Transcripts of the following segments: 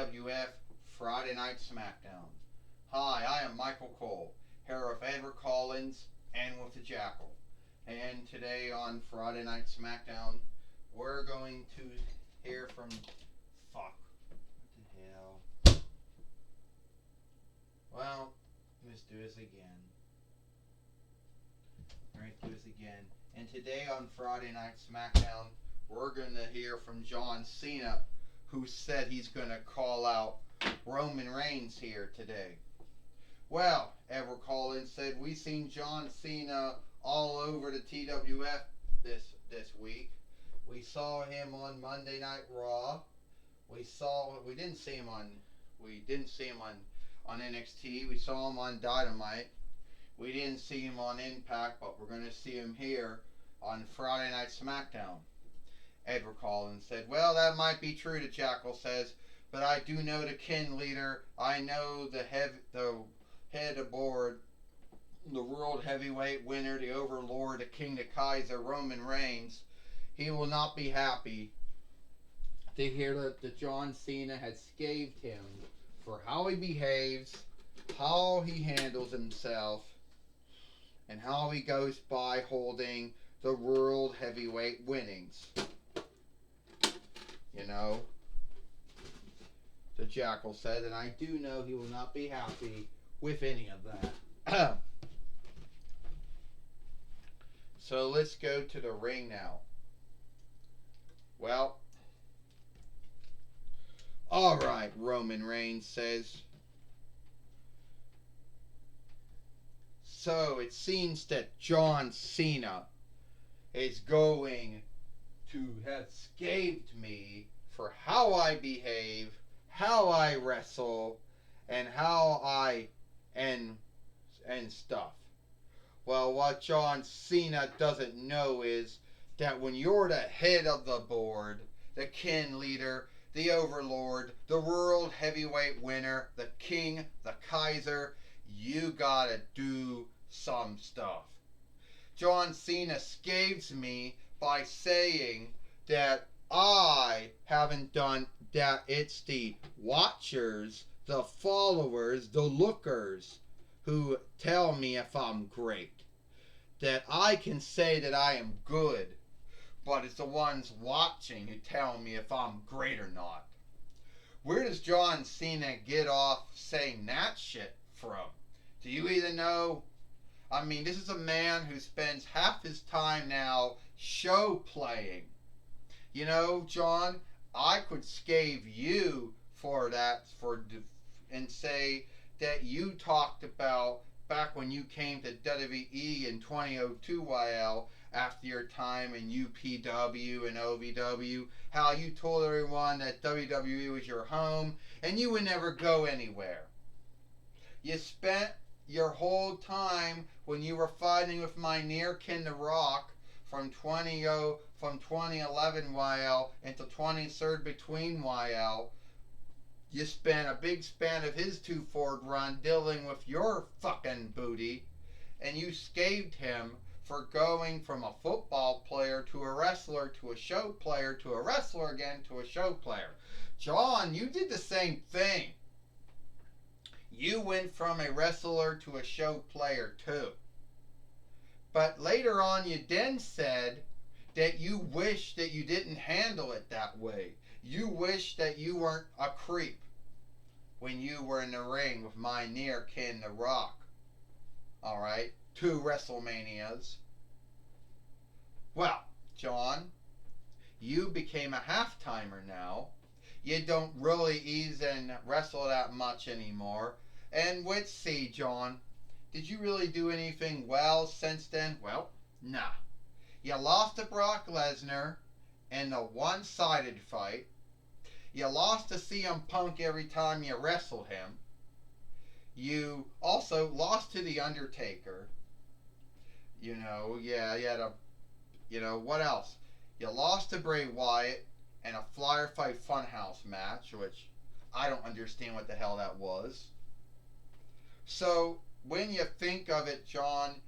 TWF Friday Night Smackdown. Hi, I am Michael Cole, here with Edward Collins and with the Jackal. And today on Friday Night Smackdown, we're going to hear from... Fuck. What the hell? Well, let's do this again. Alright, do this again. And today on Friday Night Smackdown, we're going to hear from John Cena, who said he's going to call out Roman Reigns here today. Well, Edward Collins said we seen John Cena all over the TWF this week. We saw him on Monday Night Raw. We didn't see him on NXT. We saw him on Dynamite. We didn't see him on Impact, but we're going to see him here on Friday Night Smackdown. Edward Collins said, well, that might be true, the Jackal says, but I do know the kin leader. I know the head aboard, the world heavyweight winner, the overlord, the king, the Kaiser, Roman Reigns. He will not be happy to hear that John Cena has scathed him for how he behaves, how he handles himself, and how he goes by holding the world heavyweight winnings. You know, the Jackal said, and I do know he will not be happy with any of that. So let's go to the ring now. Well, alright, Roman Reigns says. So it seems that John Cena is going to have scathed me for how I behave, how I wrestle, and how I and stuff. Well, what John Cena doesn't know is that when you're the head of the board, the kin leader, the overlord, the world heavyweight winner, the king, the Kaiser, you gotta do some stuff. John Cena scaves me by saying that I haven't done that. It's the watchers, the followers, the lookers who tell me if I'm great. That I can say that I am good, but it's the ones watching who tell me if I'm great or not. Where does John Cena get off saying that shit from? Do you either know? I mean, this is a man who spends half his time now show playing. You know, John, I could scathe you for that, and say that you talked about back when you came to WWE in 2002 YL after your time in UPW and OVW, how you told everyone that WWE was your home and you would never go anywhere. You spent your whole time when you were fighting with my near kin The Rock from 2011 YL into 23rd between YL. You spent a big span of his 2-4 run dealing with your fucking booty, and you scathed him for going from a football player to a wrestler to a show player to a wrestler again to a show player. John, you did the same thing. You went from a wrestler to a show player too. But later on you then said that you wish that you didn't handle it that way. You wish that you weren't a creep when you were in the ring with my near kin, The Rock. Alright? 2 WrestleManias. Well, John, you became a half-timer now. You don't really even wrestle that much anymore. And let's see, John, did you really do anything well since then? Well, nah. You lost to Brock Lesnar in a one-sided fight. You lost to CM Punk every time you wrestled him. You also lost to The Undertaker. You know, yeah, you had a... You know, what else? You lost to Bray Wyatt in a Flyer Fight Funhouse match, which I don't understand what the hell that was. So, when you think of it, John,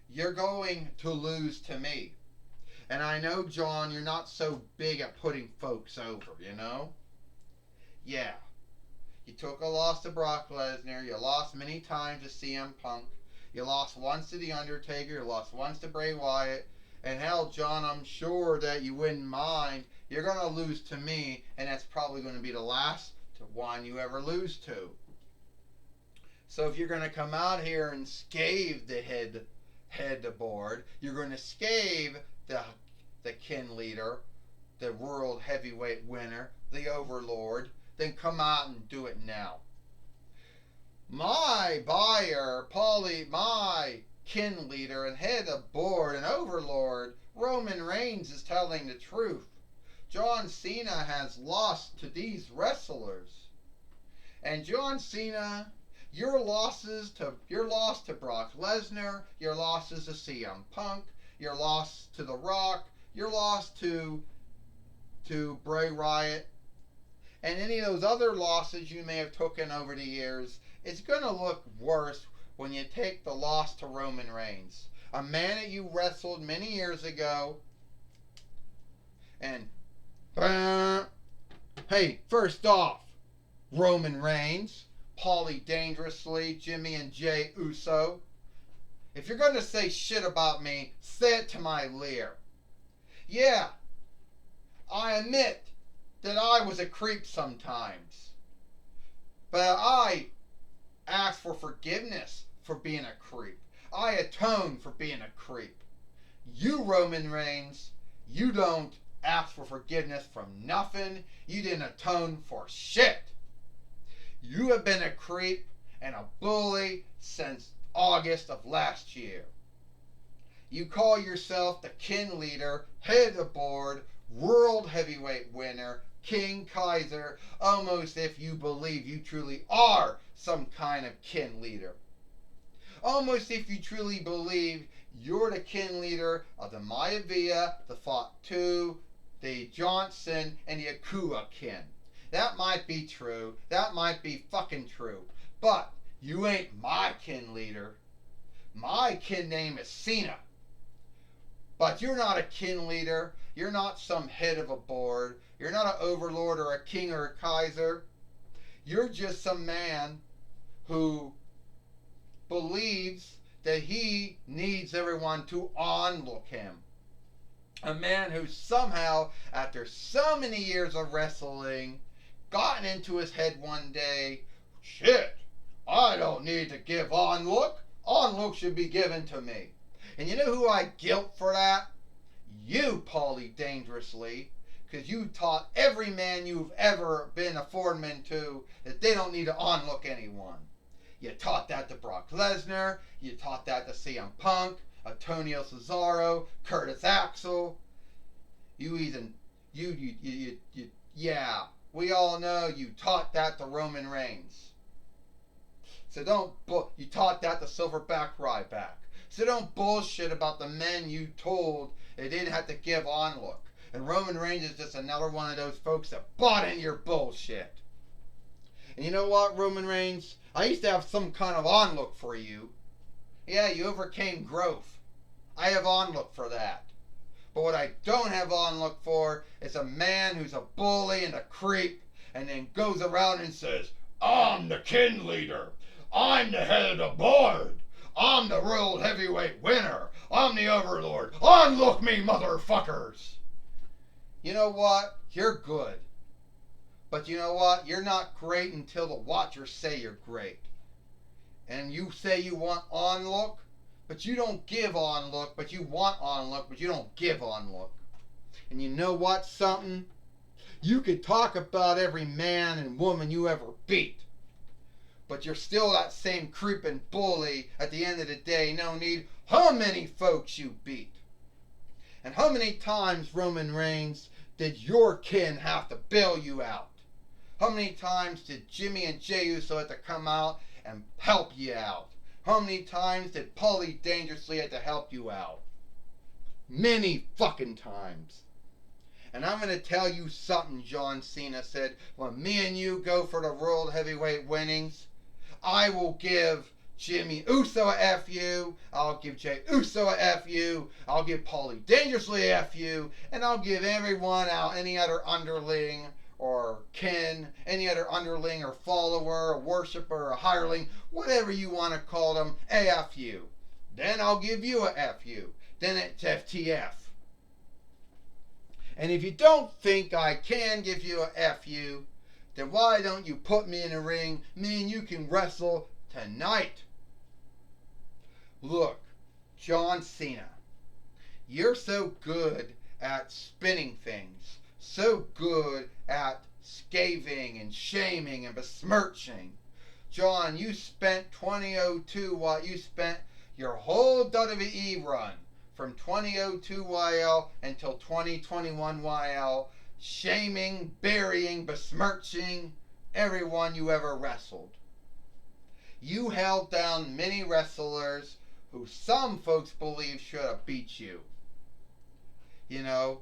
you're going to lose to me. And I know, John, you're not so big at putting folks over, you know? Yeah. You took a loss to Brock Lesnar. You lost many times to CM Punk. You lost once to The Undertaker. You lost once to Bray Wyatt. And hell, John, I'm sure that you wouldn't mind. You're going to lose to me, and that's probably going to be the last one you ever lose to. So if you're going to come out here and scathe the headboard, you're going to scathe the kin leader, the world heavyweight winner, the overlord, then come out and do it now. My buyer, my kin leader and head of board and overlord, Roman Reigns, is telling the truth. John Cena has lost to these wrestlers. And John Cena, your loss to Brock Lesnar, your losses to CM Punk, your loss to The Rock, your loss to Bray Wyatt, and any of those other losses you may have taken over the years, it's going to look worse when you take the loss to Roman Reigns, a man that you wrestled many years ago. And hey, first off, Roman Reigns, Paulie Dangerously, Jimmy and Jay Uso, if you're going to say shit about me, say it to my leer. Yeah, I admit that I was a creep sometimes, but I ask for forgiveness for being a creep. I atone for being a creep. You, Roman Reigns, you don't ask for forgiveness from nothing. You didn't atone for shit. You have been a creep and a bully since August of last year. You call yourself the kin leader, head of the board, world heavyweight winner, King Kaiser, almost if you believe you truly are some kind of kin leader. Almost if you truly believe you're the kin leader of the Maivia, the Fatu, the Johnson, and the Akua kin. That might be true. That might be fucking true. But you ain't my kin leader. My kin name is Cena. But you're not a kin leader. You're not some head of a board. You're not an overlord or a king or a Kaiser. You're just some man who believes that he needs everyone to onlook him. A man who somehow, after so many years of wrestling, gotten into his head one day, shit, I don't need to give onlook. Onlook should be given to me. And you know who I guilt for that? You, Paulie Dangerously, because you taught every man you've ever been a foreman to that they don't need to onlook anyone. You taught that to Brock Lesnar. You taught that to CM Punk, Antonio Cesaro, Curtis Axel. Yeah, we all know you taught that to Roman Reigns. So you taught that to Silverback Ryback. So don't bullshit about the men you told they didn't have to give onlook. And Roman Reigns is just another one of those folks that bought in your bullshit. And you know what, Roman Reigns? I used to have some kind of onlook for you. Yeah, you overcame growth. I have onlook for that. But what I don't have onlook for is a man who's a bully and a creep and then goes around and says, I'm the kin leader. I'm the head of the board. I'm the world heavyweight winner. I'm the overlord. Onlook me, motherfuckers. You know what? You're good. But you know what? You're not great until the watchers say you're great. And you say you want onlook, but you don't give onlook, but you want onlook, but you don't give onlook. And you know what, something? You could talk about every man and woman you ever beat, but you're still that same creeping bully at the end of the day. No need how many folks you beat. And how many times, Roman Reigns, did your kin have to bail you out? How many times did Jimmy and Jey Uso have to come out and help you out? How many times did Paulie Dangerously have to help you out? Many fucking times. And I'm going to tell you something John Cena said. When me and you go for the World Heavyweight winnings, I will give Jimmy Uso a FU, I'll give Jey Uso a FU, I'll give Paulie Dangerously a FU, and I'll give everyone out, any other underling, or kin, any other underling or follower, a worshiper, a hireling, whatever you want to call them, AF you. Then I'll give you a FU. Then it's FTF. And if you don't think I can give you a FU, then why don't you put me in a ring? Me and you can wrestle tonight. Look, John Cena, you're so good at spinning things, so good at scathing and shaming and besmirching. John, you spent 2002 while you spent your whole WWE run from 2002 YL until 2021 YL shaming, burying, besmirching everyone you ever wrestled. You held down many wrestlers who some folks believe should have beat you. You know?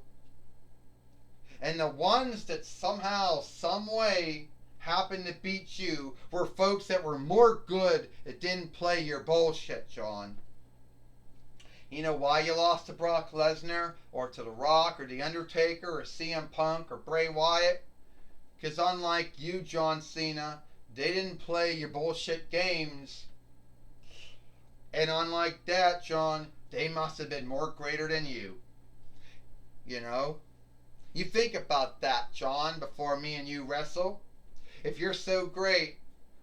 And the ones that somehow, some way, happened to beat you were folks that were more good that didn't play your bullshit, John. You know why you lost to Brock Lesnar or to The Rock or The Undertaker or CM Punk or Bray Wyatt? Because unlike you, John Cena, they didn't play your bullshit games. And unlike that, John, they must have been more greater than you. You know? You think about that, John, before me and you wrestle. If you're so great,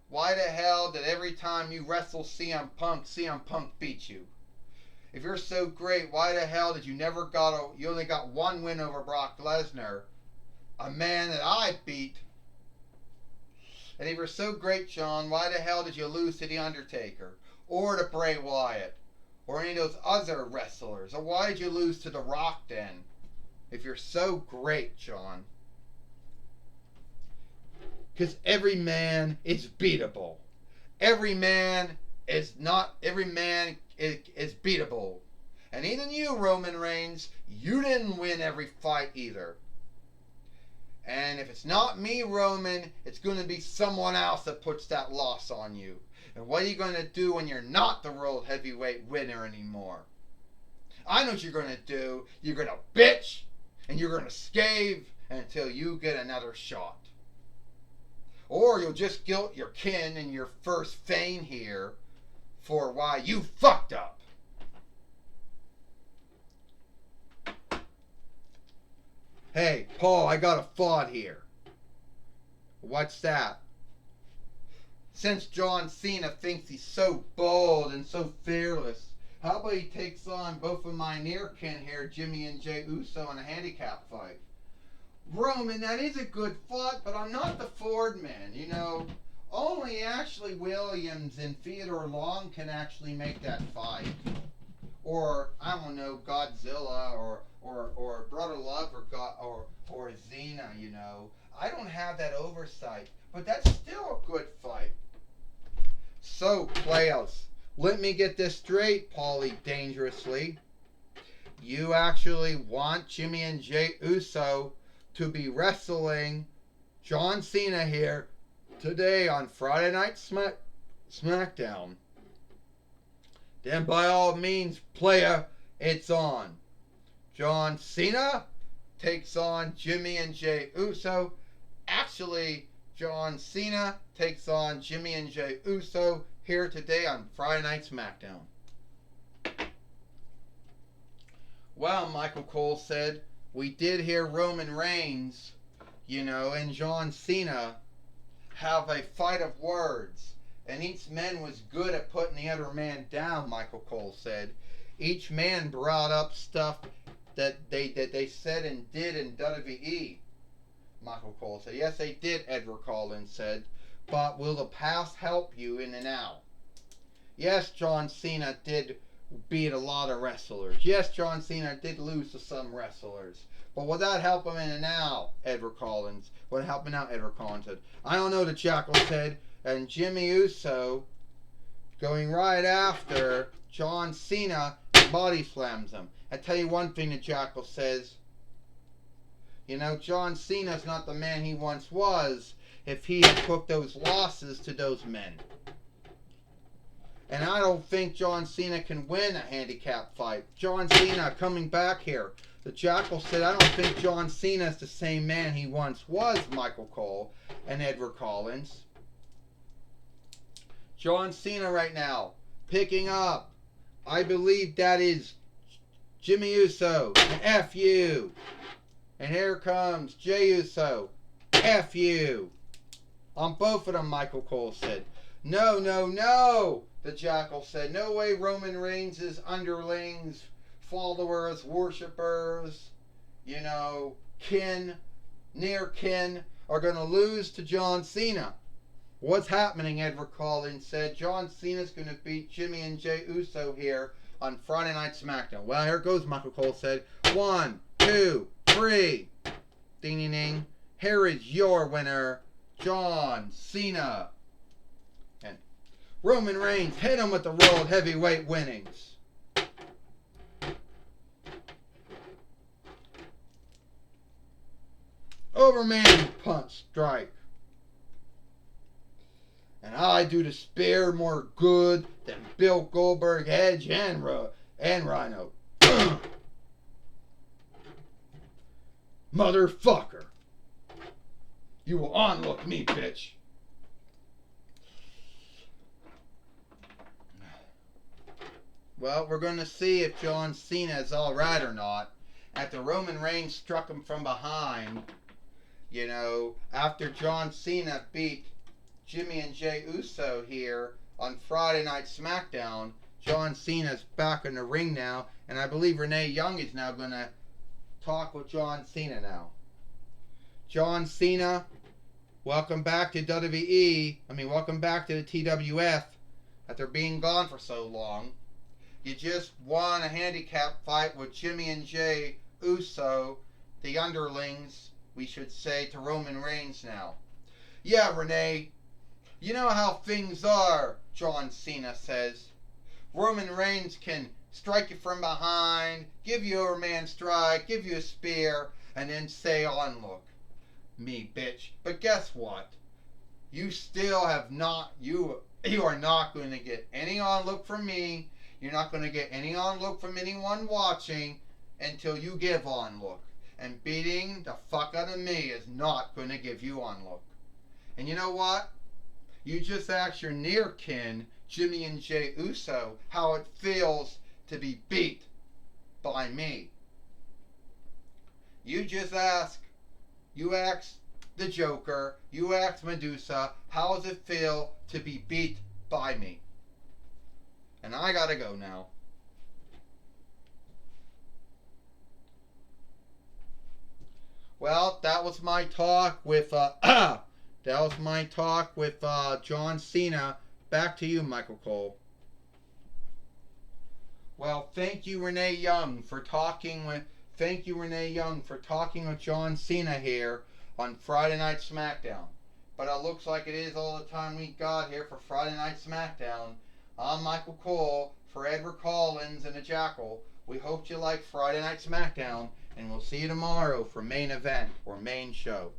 why the hell did every time you wrestle CM Punk beat you? If you're so great, why the hell did you you only got one win over Brock Lesnar, a man that I beat? And if you're so great, John, why the hell did you lose to The Undertaker? Or to Bray Wyatt? Or any of those other wrestlers? Or why did you lose to The Rock then? If you're so great, John. Because every man is beatable. Every man is beatable. And even you, Roman Reigns, you didn't win every fight either. And if it's not me, Roman, it's going to be someone else that puts that loss on you. And what are you going to do when you're not the World Heavyweight winner anymore? I know what you're going to do. You're going to bitch and you're going to scave until you get another shot. Or you'll just guilt your kin in your first feign here for why you fucked up. Hey, Paul, I got a thought here. What's that? Since John Cena thinks he's so bold and so fearless, how about he takes on both of my near kin here, Jimmy and Jey Uso, in a handicap fight? Roman, that is a good thought, but I'm not the Ford man, you know. Only Ashley Williams and Theodore Long can actually make that fight. Or, I don't know, Godzilla or Brother Love or Xena, you know. I don't have that oversight, but that's still a good fight. So, players, let me get this straight, Paulie Dangerously. You actually want Jimmy and Jey Uso to be wrestling John Cena here today on Friday Night Smackdown. Then by all means, player, it's on. John Cena takes on Jimmy and Jey Uso. Actually, John Cena takes on Jimmy and Jey Uso here today on Friday Night Smackdown. Well, Michael Cole said, we did hear Roman Reigns, you know, and John Cena have a fight of words. And each man was good at putting the other man down, Michael Cole said. Each man brought up stuff that they said and did in WWE, Michael Cole said. Yes, they did, Edward Collins said. But will the past help you in the now? Yes, John Cena did beat a lot of wrestlers. Yes, John Cena did lose to some wrestlers. But will that help him in the now, Edward Collins? Will it help him out, Edward Collins said. I don't know, the Jackal said. And Jimmy Uso going right after John Cena body slams him. I tell you one thing the Jackal says. You know, John Cena's not the man he once was if he had took those losses to those men. And I don't think John Cena can win a handicap fight. John Cena coming back here The Jackal said, I don't think John Cena is the same man he once was, Michael Cole and Edward Collins. John Cena right now, picking up. I believe that is Jimmy Uso, and F you. And here comes Jey Uso, F you. On both of them, Michael Cole said. No, no, no, the Jackal said. No way Roman Reigns' underlings, followers, worshippers, kin, near kin, are going to lose to John Cena. What's happening, Edward Collins said. John Cena's going to beat Jimmy and Jey Uso here on Friday Night Smackdown. Well, here goes, Michael Cole said. 1, 2, 3. Ding, ding, ding. Here is your winner, John Cena. And Roman Reigns hit him with the World Heavyweight winnings. Overman punch strike. And I do the spear more good than Bill Goldberg, Edge, and Rhino. Motherfucker. You will onlook me, bitch. Well, we're going to see if John Cena is alright or not. After Roman Reigns struck him from behind, after John Cena beat Jimmy and Jey Uso here on Friday Night Smackdown, John Cena's back in the ring now, and I believe Renee Young is now going to talk with John Cena now. John Cena, welcome back to WWE. Welcome back to the TWF after being gone for so long. You just won a handicap fight with Jimmy and Jey Uso, the underlings, we should say, to Roman Reigns now. Yeah, Renee, you know how things are, John Cena says. Roman Reigns can strike you from behind, give you a man strike, give you a spear, and then say, onlook me, bitch. But guess what? You still have not, you are not going to get any onlook from me. You're not going to get any onlook from anyone watching until you give onlook. And beating the fuck out of me is not going to give you onlook. And you know what? You just asked your near kin, Jimmy and Jey Uso, how it feels to be beat by me. You just ask. You ask the Joker. You ask Medusa, how does it feel to be beat by me? And I gotta go now. Well, that was my talk with John Cena. Back to you, Michael Cole. Well, thank you, Renee Young, for talking with John Cena here on Friday Night Smackdown. But it looks like it is all the time we got here for Friday Night Smackdown. I'm Michael Cole for Edward Collins and the Jackal. We hope you like Friday Night Smackdown, and we'll see you tomorrow for main event or main show.